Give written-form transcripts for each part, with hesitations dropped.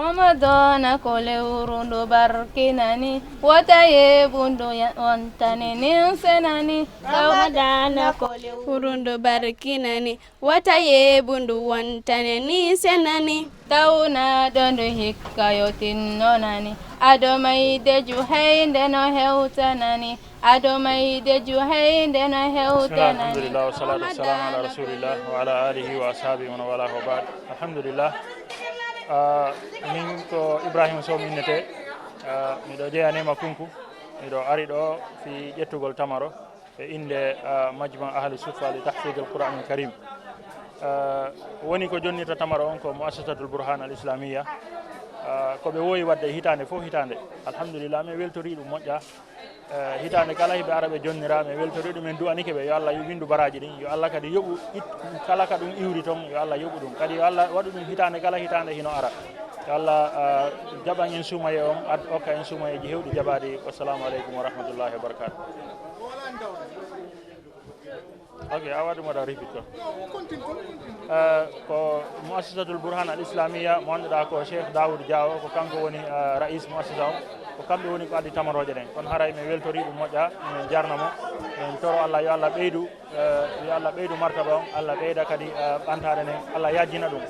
رمضان كل ورود بركنني وتاي بندو وانتني سنني رمضان كل ورود بركنني وتاي بندو وانتني سنني تونا دندو hikkayotin nonani adomayde juhaynde no hewtanani adomayde juhaynde no hewtanani alhamdulillah wa salatu wassalamu ala rasulillah wa ala alihi wa ashabihi wa wala wa ba'd alhamdulillah min ko Ibrahima Sow minnete miɗo jeeyanima kunku miɗo ari ɗo fi ƴettugol tamaro e inde majma ahli sufa li tahfid al Qur'an al Karim woni ko jonnirta tamaro on ko muassasatul Burhan al Islamiyya ko ɓe wowi wadde hitande fof hitande alhamdulillah mi weltori ɗum moƴƴa hitande kala hiɓe ara ɓe jonnira mi weltori ɗum en du'anike ɓe yo Allah windu baraji ɗin yo Allah kadi yoɓu kala ka ɗum iwri toon yo Allah yoɓu ɗum kadi yo Allah waɗu ɗum hitande kala hitande hino ara yo Allah jaɓan en sumaye on okka en sumayeji hewɗi jaɓadi wassalamu aleykum wa rahmatullahi wa barakatuh. Ok, awaɗum waɗa repeat ko muassasatul Burhan al Islamiyya mo annduɗa ko Cheikh Daoud Diawo ko kanko woni rais muassasa o ko kamɓe woni ko addi tamaroje ɗen kono haray min weltori ɗum moƴƴa min jarnamo min toro Allah yo Allah ɓeydu martaba on Allah ɓeyda kadi ɓantade nden Allah yajjina ɗum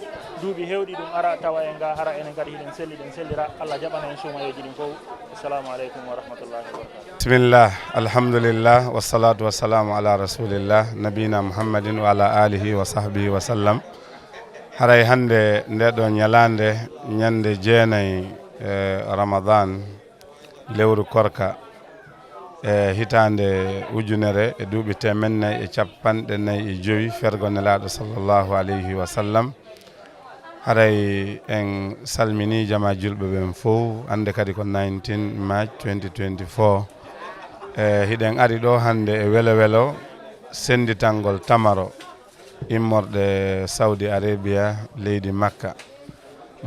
duuɓi hewɗi ɗum ara tawa en ga hara enen kadi hiɗen selli ɗen sellira Allah jaɓana en sumayeji ɗin fof assalamu aleykum wa rahmatullahi wa barakatuh. Bismillah, alhamdulillah, wassalatu wassalamu ala rasulillah nabina muhammadin wa ala alihi wa sahbihi wa sallam. Haray hande ndeɗo ñalande ñande jeenayi Ramadan lewru korka hitande ujunere e duuɓi temennayyi e capanɗe nayyi e joyi fergo nelaɗo sallllahu alayhi wa sallam. Haray en salmini jama julɓe ɓen fof ande kadi ko 19 March 2024 hiɗen ari ɗo hande e welo welo senditangol tamaro immorɗe Saudi Arabia leydi Makka.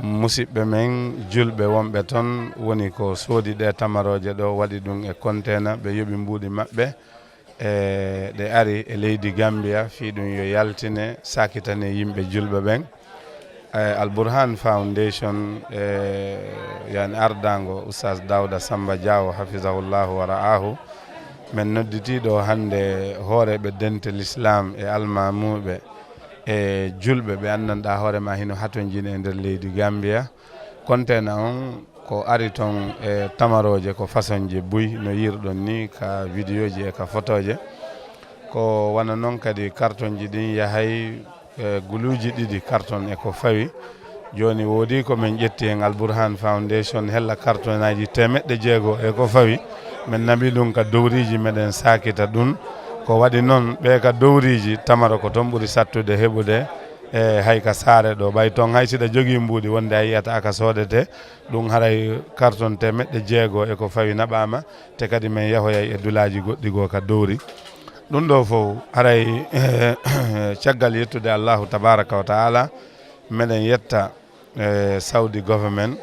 Musidɓe men julɓe wonɓe toon woni ko soodi ɗe tamaroje ɗo waɗi ɗum e container ɓe yoɓi mbuɗi maɓɓe ɗe ari e leydi Gambia fi ɗum yo yaltine sakitane yimɓe julɓe ɓen. Al Burhan Foundation yani ardango Oustaz Dawda Samba Diawo hafizahullahu wa ra'ahu men nodditiɗo hande hooreɓe dental l'islam e almamuɓe e julɓe ɓe anndanɗa hoorema hino hatojini e nder leydi Gambia. Container on ko ari toon e tamaroje ko façon ji buy no yirɗon ni ka vidéo ji e ka photoje ko wana noon kadi carton ji ɗin yahay guluji ɗiɗi carton e ko fawi joni woodi ko min ƴetti en Al Burhan Foundation hella carton aji 600 e ko fawi min naɓi ɗum ka dowriji meɗen sakita ɗum ko waɗi noon ɓe ka dowriji tamara ko toon ɓuuri sattude heɓude e hay ka saare ɗo ɓay toon hay siɗa jogui mbuuɗi wonde a yiyata aka soodete ɗum haray carton 600 e ko fawi naɓama te kadi min yahoyay e dulaji goɗɗi goo ka dowri ɗum ɗo fof haray caggal yettude Allahu tabaraka wa taala meɗen yetta Saudi government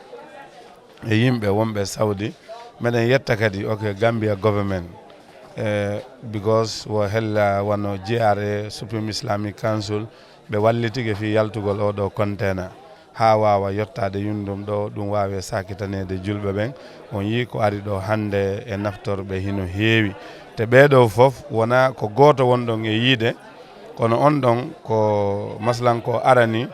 e yimɓe wonɓe Saudi meɗen yetta kadi Gambia government because wo hella wano GRA Supreme Islamic Council ɓe wallitike fi yaltugol oɗo container ha wawa yettade yundum ɗo ɗum wawe sakitanede julɓe ɓen on yi ko ari ɗo hande e naftorɓe hino heewi te ɓeɗo foof wona ko goto wonɗon e yiide kono on ɗon ko maslan ko arani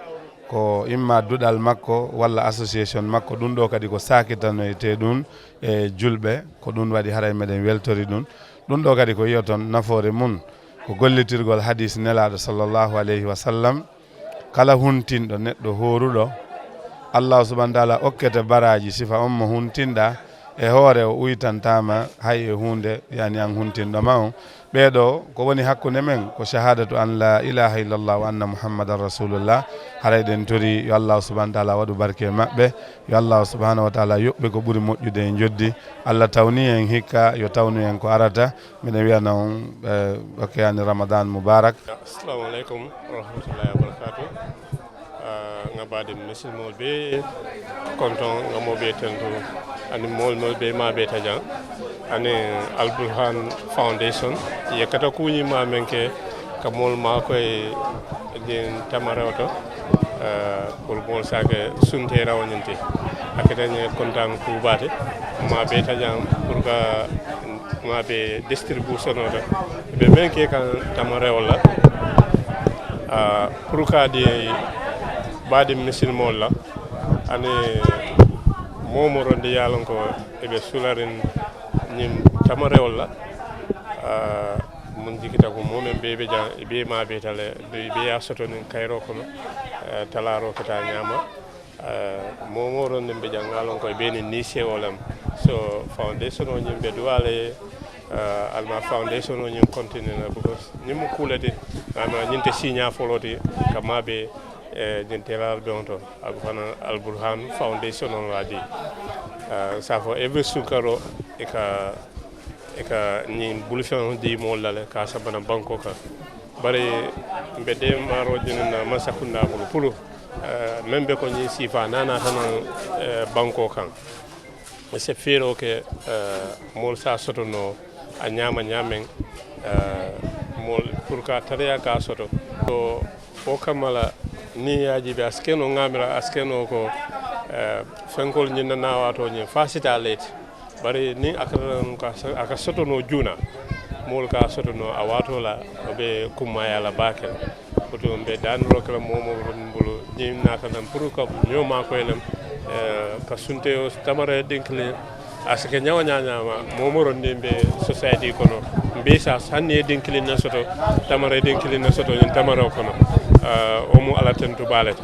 ko imma duɗal makko walla association makko ɗum ɗo kadi ko sakitanoyte ɗum e julɓe ko ɗum waɗi haray meɗen weltori ɗum ɗum ɗo kadi ko yiya toon nafoore mum ko gollitirgol hadis nelaɗo sallllahu alayhi wa sallam kala huntinɗo neɗɗo horuɗo Allah subhanahu wa ta'ala okkete baraji sifa on mo huntinɗa e hoore o uytantama hay e hunde yani an huntinɗoma on ɓeɗo ko woni hakkude men ko shahadatu an la ilaha illallah wa anna muhammadan rasulullah haray ɗen tori yo Allah subhanahu wa ta'ala waɗu barke maɓɓe yo Allah subhanahu wa ta'ala yoɓɓe ko ɓuuri moƴƴude e joddi Allah tawni en hikka yo tawnu en ko arata miɗen wiyana on okkeyani Ramadan mubarak. Assalamu aleykum wa rahmatullahi wa barakatuh. Ngabade musilmol be konton ngamoɓe tentu ani molmol be maɓe tajan ani Al Burhan Foundation yekkata kuñima men ke ka mol ma koye din tamarewto pour mol sake sunte rawañinte akitañe kontaan kuubaate ma ɓe taƴan pour que ma ɓe distribution oto ɓe men ke kan tama rewolla pour que di baadi misilmol la ani momoronde yalon ko eɓe sularin ñin tama rewol la mun jikita ko momen ɓeɓe jan ɓe ma ɓe tale ɓe ya soto nin kayro kono talaro kata ñama momoronde ɓe jan ngalon koye ɓeni ni sewolam so foundation o ñin ɓe duwale alma foundation o ñin continue na because ñimmo kuulete ama ñinte signa foloti kamaɓe ñin telal ɓe on toon ako fana albourhan foundation on waadi safo every sukaro eka ñin bulufeŋo di moolu la le ka sabana banko kan bari mbe de maaroji na masakunda bulu pour meŋ be ko ñiŋ siifa naanaata naŋ banko kaŋ se feeroo ke moolu sa soto no a ñaama ñaameŋ moolu pour ka tariya ka soto to wo kamma la niŋ ye a jiibi a sikeno ŋaamira a sikeno ko fenkol ñiŋ na naawaato ñiŋ faa sita leeti bari ni aka sotono juuna moolu ka sotono a waato la o be kummaya la baake oto mbe daaniro kala momo bulu ñiŋ naata nan pour ka ñoo maakoye lem ka sunteyo tamara dinkili a sike ñawa ñañama momoron ndi mbe society kono mbe sa hanni e dinkili na soto tamara dinkili na soto ñin tamaro kono o mu ala tentu baalete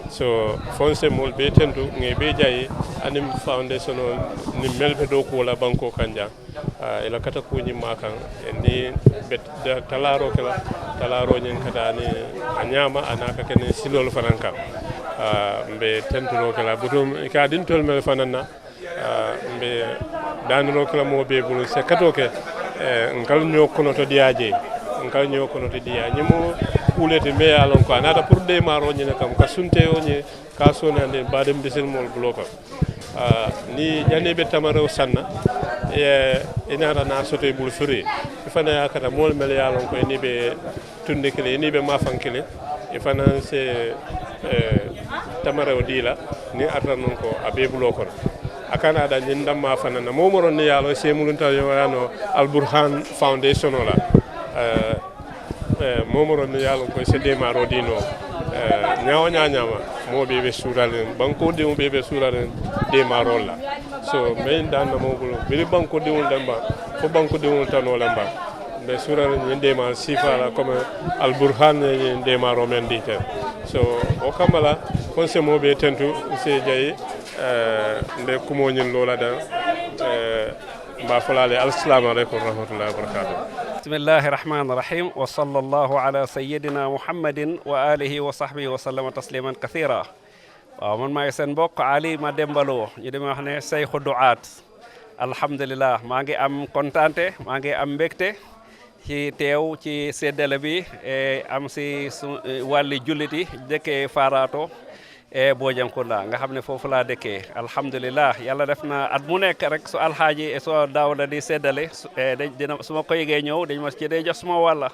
so fonse mol be tentu nge be jayi anim foundation o ni melbe do ko la banko kanja ila kata ko nyi makan ni bet talaro kala talaro nyen kata ni anyama anaka ken silol fananka mbe tentu ro kala butum ka din tol mel fananna mbe danro kala mo be bulu se kato ke ngal nyo kono to diaje ngal nyo kono to dia nyimo kulete me alon ko anata pour de maro nyene kam ka sunte o nye ka sonande badem bisel mol bloka ni janebe tamaro sanna ina na soto bul furi fana yakata mol mel yalon ko ni be tunde kele ni be mafankele e fana se tamaro dila ni atanon ko abe bloko akana da nyin damma fana na momoro ni yalo se mulunta yo yano alburhan foundation la momoro ni yalo ko se de maro dino nyaaw nyaanyama mo bebe suralen banko de mo bebe suralen de maro la so men dan mo bulo be banko de won damba fo banko de won tan wala mba be suralen ni de ma sifa la comme al burhan ni de maro men dite so o kamala konse mo be tentu se jayi nde kumo nyin lola da mba falale assalamu alaykum wa rahmatullahi wa barakatuh بسم الله الرحمن الرحيم وصلى الله على سيدنا محمد وآله وصحبه وسلم تسليما كثيرا ومن ما يسن بوك علي ما دمبلو يدي ما خني شيخ الدعاة الحمد لله ماغي ام كونتانتي ماغي ام بكتي ci teew ci seddale bi am si wàlli julliti dëkkee Farato Bojankunda nga xam ne foofu laa dëkkee alhamdulillah yàlla def na at mu nekk rek su alxaaji soo Daawda di seddale dina su ma ko yëgee ñëw dañ ma ci dee jox suma wàlla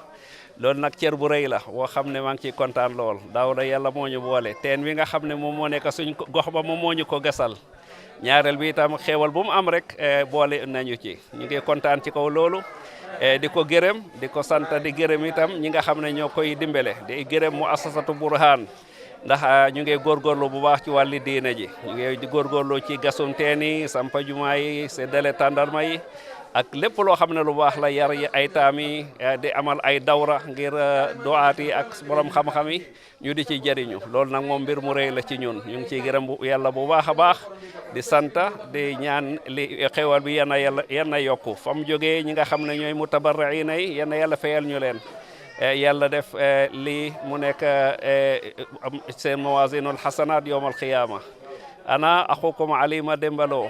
loolu nag cër bu rëy la woo xam ne maa ngi ciy kontaan lool Daawda yàlla moo ñu boole teen wi nga xam ne moom moo nekk suñ gox ba moom moo ñu ko gasal ñaareel bi itam xéewal bu mu am rek boole nañu ci ñu ngi kontaan ci kaw loolu di ko gërëm di ko sant di gërëm itam ñi nga xam ne ñoo koy dimbale di gërëm mu asasatu Burhan ndax ñu ngi góorgóorlu bu baax ci wàlli diine ji ñu ngi góorgóorlu ci gasum teen yi sampa jumaa yi seddale tàndarma yi ak lépp loo xam ne lu baax la yar yi ay taam yi di amal ay dawra ngir doaat yi ak borom xam-xam yi ñu di ci jëriñu loolu nag moom mbir mu rëy la ci ñun ñu ngi ciy gërëm yàlla bu baax a baax di santa di ñaan li xewal bi yenn yokku fa mu jógee ñi nga xam ne ñooy mutabarriina yi yenn yàlla fayal ñu leen yàlla def lii mu nekk seen mawazinul hasanat yawm al qiyama أنا أخوكم علي مدمبلو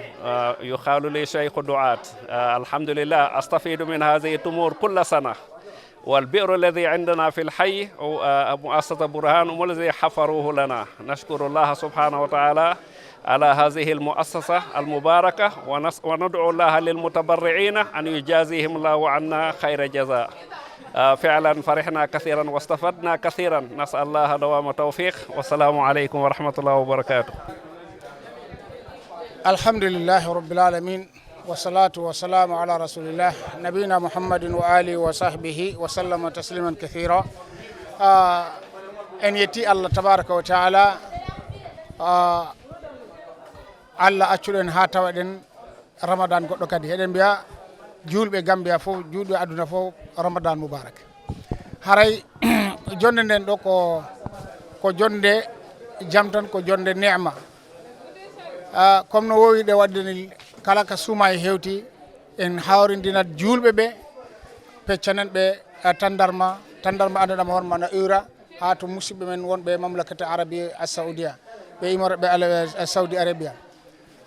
يقال لي شيخ الدعاة الحمد لله أستفيد من هذه الأمور كل سنة والبئر الذي عندنا في الحي مؤسسة برهان هم الذي حفروه لنا نشكر الله سبحانه وتعالى على هذه المؤسسة المباركة وندعو الله للمتبرعين أن يجازيهم الله عنا خير جزاء فعلا فرحنا كثيرا واستفدنا كثيرا نسأل الله دوام التوفيق والسلام عليكم ورحمة الله وبركاته alhamdulillahi rabbil alamin wa salatu wa salamu ala rasulillah nabina muhammadin wa alihi wa sahbihi wa sallama tasliman kathira. En yetti Allah tabaraka wa taala Allah accuɗen ha tawaɗen ramadan goɗɗo kadi eɗen mbiya julɓe Gambia fof julɓe aduna fof ramadan mubarak. haray jonde nden ɗo ko jonde jam tan, ko jonde neema. Comme no wowiɗe waddeni kala ka suuma e hewti en hawrindinat julɓe ɓe peccanen ɓe tandarma andanɗama horma na ura ha to musidɓe men wonɓe mamlakate arabi asaudia ɓe imoroɓe saudi arabia.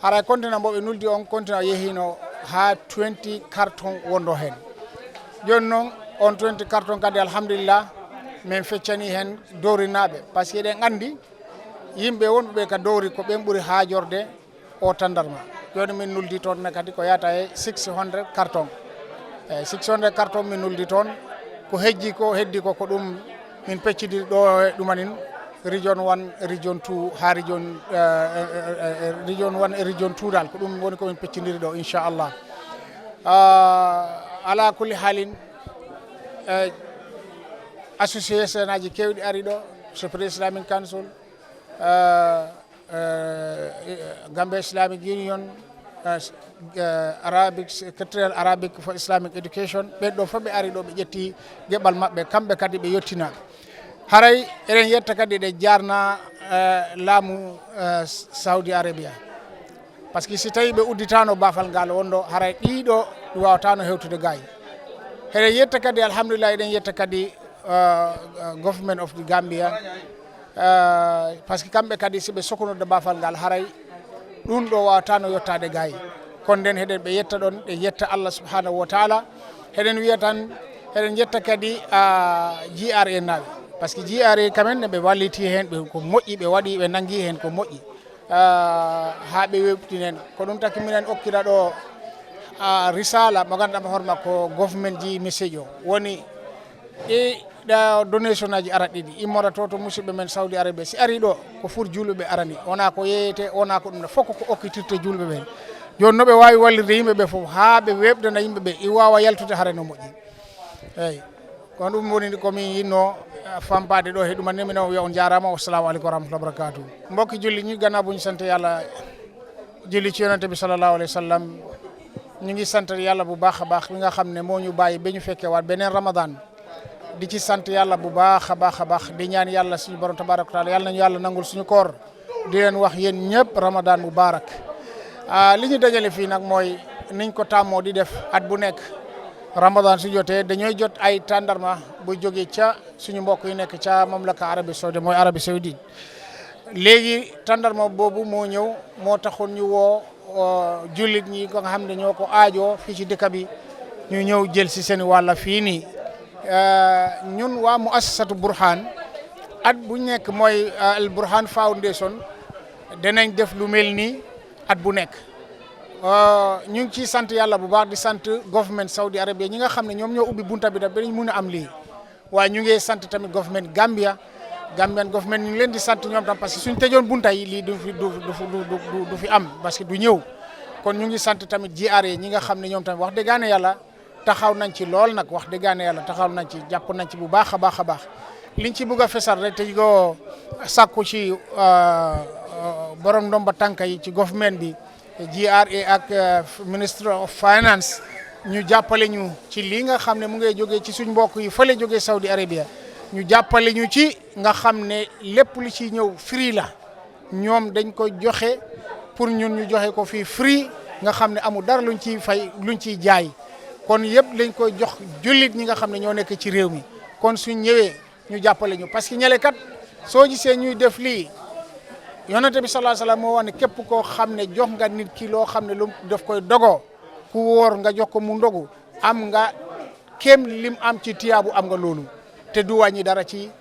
haray continent mbo ɓe nuldi on continent yehino ha 20 carton wondo hen. joni noon on 20 carton kadi alhamdulillah min feccani hen dowrinaɓe par ce que eɗen andi yimɓe wonɓe ɓe ka dowri ko ɓen ɓuuri haajorde o tandarma. joni min nuldi toon ne kadi ko yata e 600 carton 600 carton min nuldi toon. ko heddi ko ɗum min peccidiri ɗo e ɗumanin region 1 region 2 ha region 1 e region 2 dal ko ɗum woni komin peccidiri ɗo inchallah. ala kulli haalin association aji kewɗi ari ɗo Supreme Islamic Council, Gambia Islamic Union, Arabic Secretarial Arabic for Islamic Education, ɓeɗo fof ɓe ari ɗo ɓe ƴetti geɓal maɓɓe, kamɓe kadi ɓe yettina. haray eɗen yetta kadi ɗe jarna laamu Saudi Arabia par ce que si tawi ɓe udditano bafal ngal wonɗo haray ɗiɗo ɗi wawatano hewtude gayi. eɗen yetta kadi alhamdulillah eɗen yetta kadi government of the Gambia par ce que kamɓe kadi siɓe sohlude bafal ngal haray ɗum ɗo wawatano yettade gayi. kono nden heɗen ɓe yetta ɗon ɓe yetta Allah subhanahu wa taala. heɗen wiya tan eɗen yetta kadi GRA naɓe par ce que GRA kamen ɓe walliti hen ɓe ko moƴƴi, ɓe waɗi ɓe nangui hen ko moƴƴi ha ɓe weɓtinen. ko ɗum taki minen okkira ɗo risala mo ganduɗa horma ko government ji message o woni ɗa donation aji ara ɗiɗi immora to musidɓe men Saudi Arabia si ari ɗo ko pour julɓeɓe arani wona ko yeyete wona ko ɗum fof ko okkitirte julɓe ɓen. joni noɓe wawi wallirde yimɓeɓe foof ha ɓe weɓdana yimɓeɓe i wawa yaltude haare no moƴƴi. eyyi kono ɗum woni komin yinno fampade ɗo he ɗumanni minen o wiya on jarama. wassalamu aleykum wa rahmatullahi wa barakatuh. mbokki julli ñi gannaaw bu ñu sant yàlla julli ci yonente bi sallallahu alayhi wa sallam ñu ngi sant yàlla bu baax a baax bi nga xam ne moo ñu bàyyi ba ñu fekkee waat beneen ramadan di ci sant yàlla bu baax a baax di ñaan yàlla suñu borom tabaraka taala yàlla nañu yàlla nangul suñu koor di leen wax yéen ñëpp ramadan mubarak. li ñu dajale fii nag mooy niñ ko tàmmoo di def at bu nekk ramadan su jotee dañooy jot ay tàndarma bu jógee ca suñu mbokk yi nekk ca mamlaka Arabie Saoudite mooy Arabie Saoudite. léegi tàndarma boobu moo ñëw moo taxoon ñu woo jullit ñi ko nga xam ne ñoo ko aajoo fii ci dëkk bi ñu ñëw jël si seen wàlla fii nii. ñun waa muassasatu Burhan at bu nekk mooy al Burhan Foundation danañ def lu mel nii at bu nekk. ñu ngi ciy sant yàlla bu baax di sant government Saudi Arabia ñi nga xam ne ñoom ñoo ubbi bunta bi da ba ñu mun a am lii waaye ñu ngi sant tamit government Gambian government ñu ngi leen di sant ñoom tam parce que suñ tëjoon bunta yi lii du fi am parce que du ñëw. kon ñu ngi sant tamit GRA ñi nga xam ne ñoom tamit wax dëgg yàlla taxaw nañ ci lool nag wax dëgg yàlla taxaw nañ ci jàpp nañ ci bu baax a baax liñ ci bëgg a fesal rek te ko sàkku ci borom ndomba tànka yi ci government bi GRA ak Ministry of Finance ñu jàppale ñu ci lii nga xam ne mu ngay jógee ci suñ mbokk yi fële jógee Saudi Arabia ñu jàppale ñu ci nga xam ne lépp lu ci ñëw free la ñoom dañ ko joxe pour ñun ñu joxe ko fii free nga xam ne amul dara luñ ciy fay luñ ciy jaay. kon yëpp lañ koy jox jullit ñi nga xam ne ñoo nekk ci réew mi kon suñ ñëwee ñu jàppale ñu parce que ñele kat soo gisee ñuy def lii yonente bi sallallahu alayhi wasallam moo wax ne képp koo xam ne jox nga nit ki loo xam ne lu daf koy dogoo ku wóor nga jox ko mu ndogu am nga kéem lim am ci tiyaabu am nga loolu te du wàññi dara ci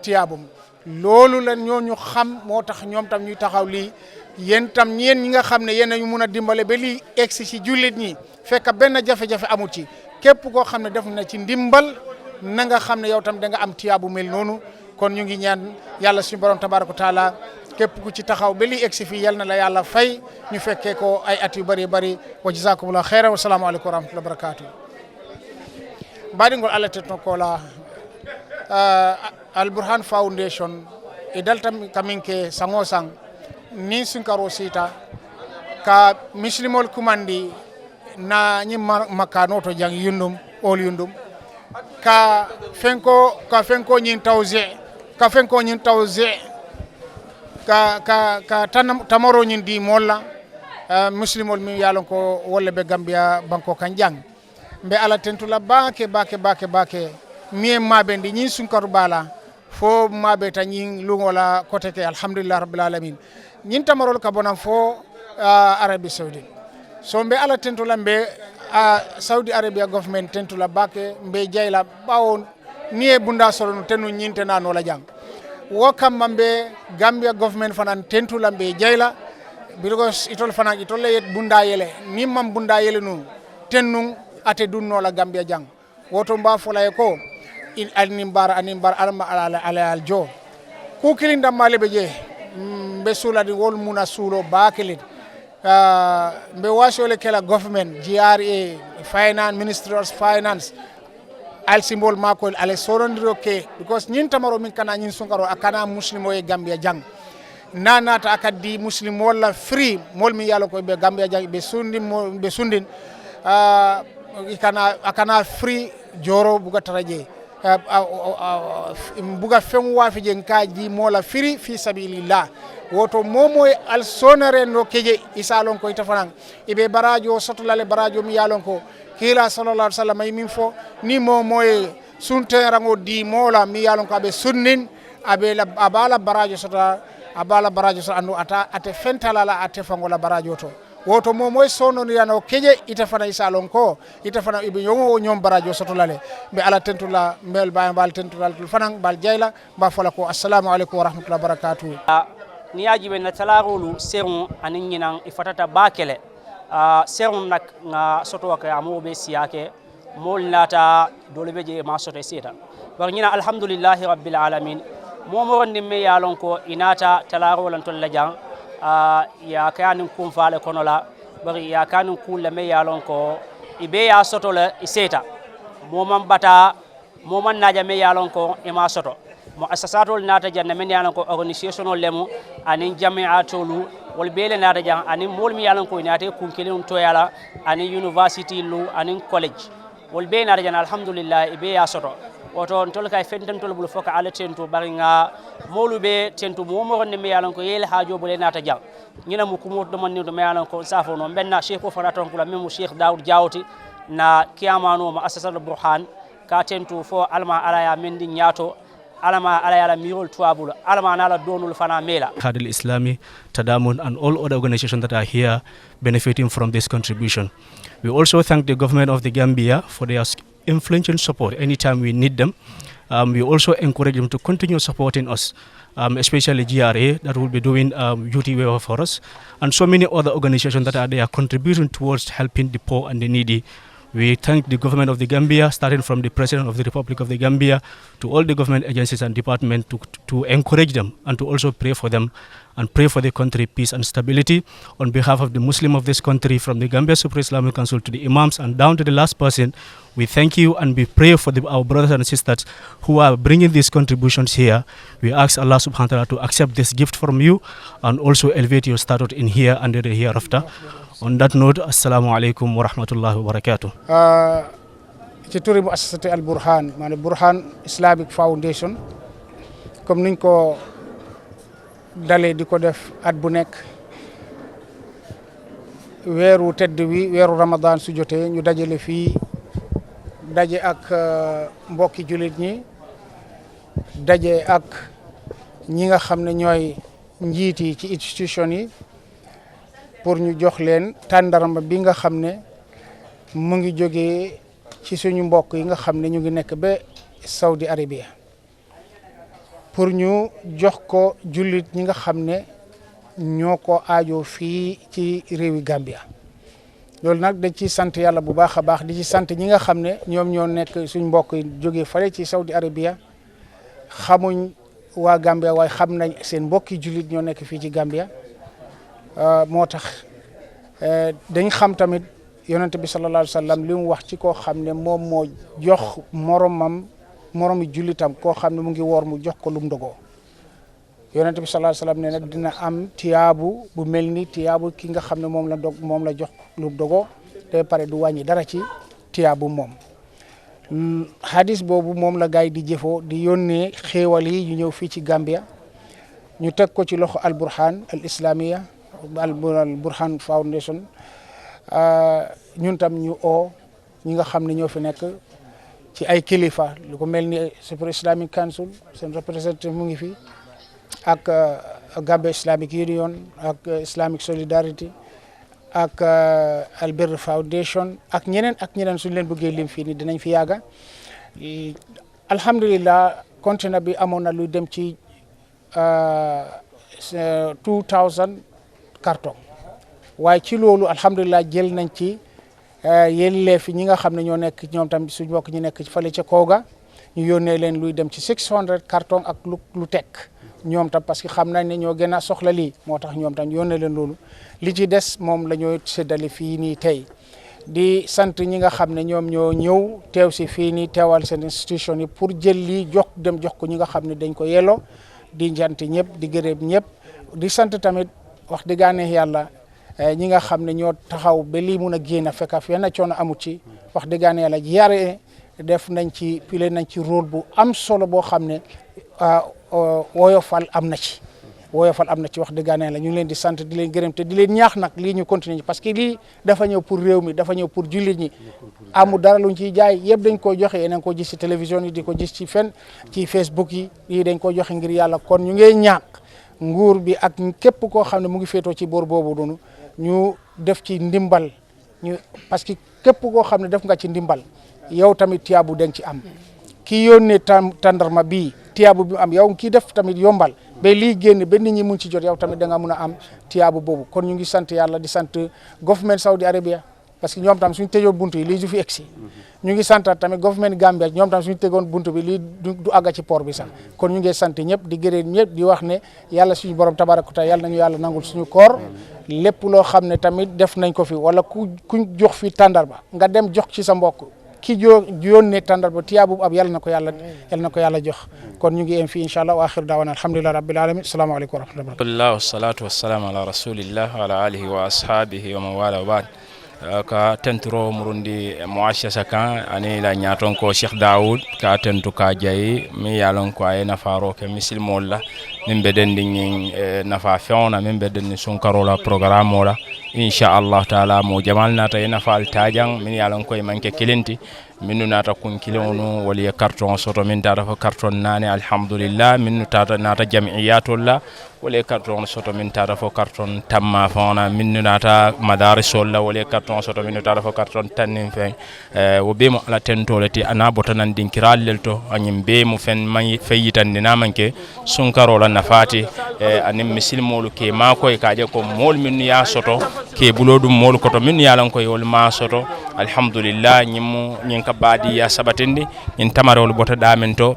tiyaabum loolu la ñooñu xam moo tax ñoom tam ñuy taxaw lii yéen tam ñeen ñi nga xam ne yéen ñu mun a dimbale ba lii egsi ci jullit ñi fekk benn jafe-jafe amul ci képp koo xam ne def na ci ndimbal na nga xam ne yow tam da nga am tiyaabu mel noonu kon ñu ngi ñaan yàlla suñu borom tabaraka taala képp ku ci taxaw ba lii egsi fii yal na la yàlla fay ñu fekkee ko ay at yu bëri bëri wa jazakumullahu khairan wa salaamu aleykum wa rahmatullahi wa barakatuh mbaɗigol Allah tetno kola Al Burhan Foundation e daltam kamin ke sango sang ni sinkaro sita ka muslimol kumandi na ñi makano to jang yundum ol yundum ka fenko ñin tawze ka tamaro ñin di molla muslimol mi yalon ko wolle be Gambia banko kan jang mbe ala tentula bake mie mabe ndi ñin sunkaru bala fo mabe ta ñin lungola kote ke alhamdulillah rabbil alamin ñin tamarol ka bonam fo Arabie Saoudite so mbe ala tentula mbe Saudi Arabia government tentula bake mbe jayla bawo nie bunda solo no tenu ñinte na no la jang wo kam mbe Gambia government fanan tentula mbe jayla because itol fanan itol yet bunda yele ni mam bunda yele no tennu ate dunno la Gambia jang woto mba fola ko in animbar alma ala aljo ku kilinda male beje mbe sula di wol muna sulo bakelit mbe wasole kala government GRA finance ministry of finance al symbol mako ale sorondiro ke because nyin tamaro min kana nyin sunkaro akana muslimo e Gambia jang nanata akadi muslim wala free mol mi yalo ko be Gambia jang be sundin akana free joro buga taraje buga fen wafije nkaji mola free fi sabilillah woto momo al sonare no keje isalon ko itafanan ibe barajo sotolale barajo mi yalon ko kila sallallahu alaihi wasallam min fo ni momo e sunterango di mola mi yalon ko abe sunnin abe abala barajo sota abala barajo so andu ate fentalala ate fangola barajo to woto momoy sono ni yana keje itafana isalon ko itafana ibe yongo nyom barajo sotolale be ala tentula mbel bal tentula fanan bal jayla ba fala ko assalamu alaikum wa rahmatullahi wa barakatuh ni yaji be na talarulu serum anin nyinan ifatata bakele serum nak nga soto ka amobe siyake mol nata dole je ma soto seta war nyina alhamdulillahi rabbil alamin momo wonde me yalon ko inata talarolan tolla jang ya kanin kun fale kono la bari ya kanin kun le me yalon ko ibe ya soto le iseta moman bata moman naja me yalon ko e ma soto mo assasatol nata janna men yalon ko organisationol lemu anin jami'atolu wol bele nata jan anin mol mi yalon ko inate kun kelin to yala anin university lu anin college wol be nata jan alhamdulillah ibe ya soto woto tol kay fentantol bul foka ala tento bari nga molube tento momo ne me yalon ko yel haajo bole nata jang ñina mu kumo do man ni do me yalon ko safo no benna cheikh ko faraton ko la memu cheikh daoud jawti na kiyamano ma asasal burhan ka tento fo alma alaya mendi ñaato alama alaya mirol tuabul alama nala donul fana mela Hadil Islami Tadamun and all other organizations that are here benefiting from this contribution. We also thank the government of the Gambia for their influential support anytime we need them. We also encourage them to continue supporting us, especially GRA that will be doing duty waiver for us, and so many other organizations that are there contributing towards helping the poor and the needy. We thank the government of the Gambia, starting from the President of the Republic of the Gambia to all the government agencies and departments to encourage them and to also pray for them and pray for the country peace and stability. On behalf of the Muslim of this country, from the Gambia Supreme Islamic Council to the Imams and down to the last person, we thank you and we pray for our brothers and sisters who are bringing these contributions here. We ask Allah subhanahu wa ta'ala to accept this gift from you and also elevate your status in here and the hereafter. On that note, assalamu alaikum wa rahmatullahi wa barakatuh. Ci turi bu assasati Al Burhan mané Burhan Islamic Foundation comme niñ ko dalé diko def at bu nek wéru tedd wi wéru Ramadan su joté ñu dajale fi dajé ak mbokki julit ñi dajé ak ñi nga xamné ñoy njiti ci institution yi pour ñu jox leen tandaramba bi nga xamné mu ngi joggé ci suñu mbokk yi nga xamné ñu ngi nekk ba Saudi Arabia pour ñu jox ko julit ñi nga xamné ñoko aajo fi ci réewi Gambia lool nak dañ ci sante yalla bu baaxa baax di ci sante ñi nga xamné ñom ñoo nekk suñu mbokk yi joggé fale ci Saudi Arabia xamuñ waa Gambia waaye xam nañ seen mbokki jullit ñoo nekk fii ci Gambia moo tax dañ xam tamit yonent bi sallallahu alayhi wa sallam li mu wax ci koo xam ne moom moo jox moromi jullitam koo xam ne mu ngi woor mu jox ko lum dogoo yonent bi sallallahu alayhi wa sallam ne nag dina am tiyaabu bu mel ni tiyaabu ki nga xam ne moom la jox lum dogoo te pare du wàññi dara ci tiyaabu moom hadis boobu moom la gaay di jëfoo di yónnee xéewal yi ñu ñëw fii ci Gambia ñu teg ko ci loxo Al Burhan al Islamiya Al Burhan Foundation ñun tam ñu ñi nga xam ne ñoo fi nekk ci ay kilifa lu ko mel ni Super Islamic Council seen représentative mu ngi fi ak Gambia Islamic Union ak Islamic Solidarity ak Al Birr Foundation ak ñeneen suñu leen bëggee lim fii nii dinañ fi yàgga alhamdulillah conteneur bi amoon na luy dem ci 2000 carton waaye ci loolu alhamdulillah jël nañ ci yelleef ñi nga xam ne ñoo nekk ñoom tam suñu mbokk ñi nekk ci fale ca Kooga ñu yónnee leen luy dem ci 600 carton ak lu tekk ñoom tam parce que xam nañ ne ñoo gën a soxla lii moo tax ñoom tam yónnee leen loolu li ci des moom la ñoo séddale fii nii tey di sant ñi nga xam ne ñoom ñoo ñëw teew si fii nii teewal seen institution yi pour jël lii jox ko ñi nga xam ne dañ ko yelloo di sant ñëpp di gërëm ñëpp di sant tamit wax dëggaane yàlla ñi nga xam ne ñoo taxaw ba lii mun a génn fekk fenn coono amut ci wax dëggaane yàlla yare def nañ ci pile nañ ci rôle bu am solo boo xam ne woyofal am na ci wax dëggaane yàlla ñu ngi leen di sant di leen gërëm te di leen ñaax nag lii ñu continuer parce que lii dafa ñëw pour réew mi dafa ñëw pour jullit ñi amul dara luñ ciy jaay yëpp dañ ko joxe yéen a ngi ko gis ci télévision yi di ko gis ci ci Facebook yi lii dañ ko joxe ngir yàlla kon ñu ngi ñaax nguur bi ak képp koo xam ne mu ngi féetoo ci boor boobu noonu ñu def ci ndimbal parce que képp koo xam ne def nga ci ndimbal yow tamit tiyaabu den ci am ki yónnee tàndarma bii tiyaabu bi am yow kii def tamit yombal ba lii génn ba nit ñi mun ci jot yow tamit da nga mun a am tiyaabu boobu kon ñu ngi sant yàlla di sant government Saudi Arabia parce que ñoom tam suñu tëjoon buntu yi lii du fi egsi ñu ngi sant tamit government Gambia ñoom tam suñu tëjoon buntu bi lii du àgga ci port bi sax kon ñu ngi sant ñëpp di gërëm ñëpp di wax ne yàlla suñu borom tabaraka taala yàlla nañu yàlla nangul suñu koor lépp loo xam ne tamit def nañ ko fi wala kuñ jox fi tàndarba nga dem jox ci sa mbokk ki yónnee tàndarba tiyaabu ab yàlla na ko yàlla jox kon ñu ngi em fii incha allah wa axiru daawana alhamdulillahi rabbil alamin assalamu aleykum wa rahmatullahi wa barakatuh wassalatu wassalamu ala rasulillah wa ala alihi wa ashabihi wa man wala wa ba'd ka tenturo murundi muassasa kan ani la nyaton ko Cheikh Daoud ka tentu ka jayi mi yalon ko ay nafaro ke misilmol la min beden din nafa fiona min beden sun karola programme la insha Allah taala mo jamal nata ina fal tajang min yalon ko manke kilenti minnu nata kun kilonu wali carton soto min tata fa carton nane alhamdulillah minnu tata nata jam'iyatullah wali carton soto min tata fa carton tamma fona minnu nata madarisol la wali carton soto minnu tata fa carton tanin fen wo be mo ala tentolati ana botanan dinkiral lelto anyim be mo fen may fayitan dina manke sun karola nafati anim misilmolu ke mako e kaje ko mol minnu ya soto ke bulodum mol koto minnu yalan ko yol ma soto alhamdulillah nyin ka baadi ya sabatindi nyin tamarol bota damen to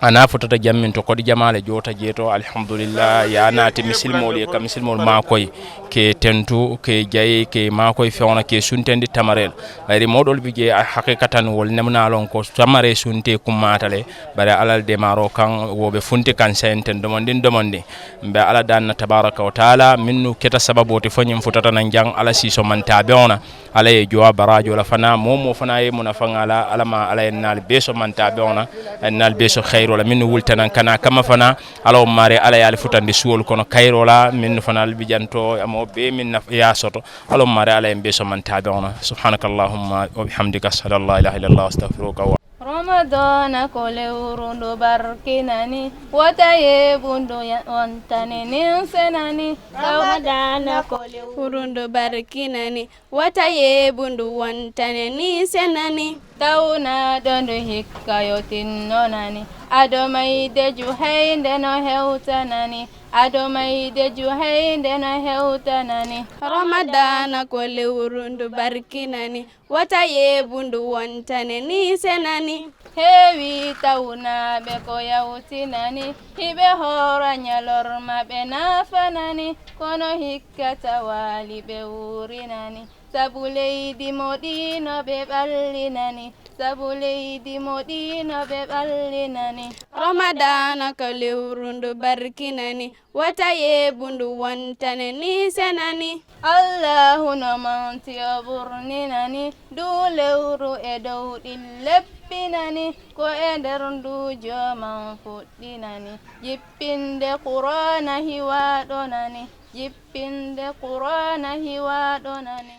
ana fotata jammin to kodi jamale jota jeto alhamdulillah ya naati misilmol ka misilmol ma koy ke tentu ke jayi ke ma koy fewna ke suntendi tamarel bari modol bije haqiqatan wol nemna lon ko tamare sunte kummatale bare alal de maro kan wobe funti kan senten domandi be ala dan tabaraka wa taala minnu keta sababoti fanyim futata nan jang ala siso man tabeona ala e jowa barajo la fana momo fana e munafanga ala ma ala enal beso man tabeona enal beso khair wala min wultanan kana kama fana ala mare ala yali futande suwol kono kayrola min fana albijanto amo be min ya soto ala mare ala en be so man tabi'una subhanakallahumma wa bihamdika ashhadu an la ilaha illa allah astaghfiruka wa Ramadan kole urundo barkinani wataye bundo ya ontane ninsenani Ramadan kole urundo barkinani wataye bundo wantane ninsenani tauna dondo hikayotin nonani aɗo mayde juhayde no hewtanani aɗo mayde juhayde no hewtanani ramadana ko lewru ndu barkinani wata yeebu ndu wontane ni senani heewi tawnaɓe ko yawtinani hiɓe hoora ñalorma ɓe nafanani kono hikka tawali ɓe wurinani sabu leydi moɗino ɓe ɓallinani sabu leydi moɗino ɓe ɓallinani ramadana ko lewru ndu barkinani wata yeebu ndu wontane ni senani allahu no manti o ɓurninani du lewru e dow ɗi leppinani ko e nder ndu joman fuɗɗinani jippinde qur'ana hiwaɗonani jippinde qur'ana hiwaɗonani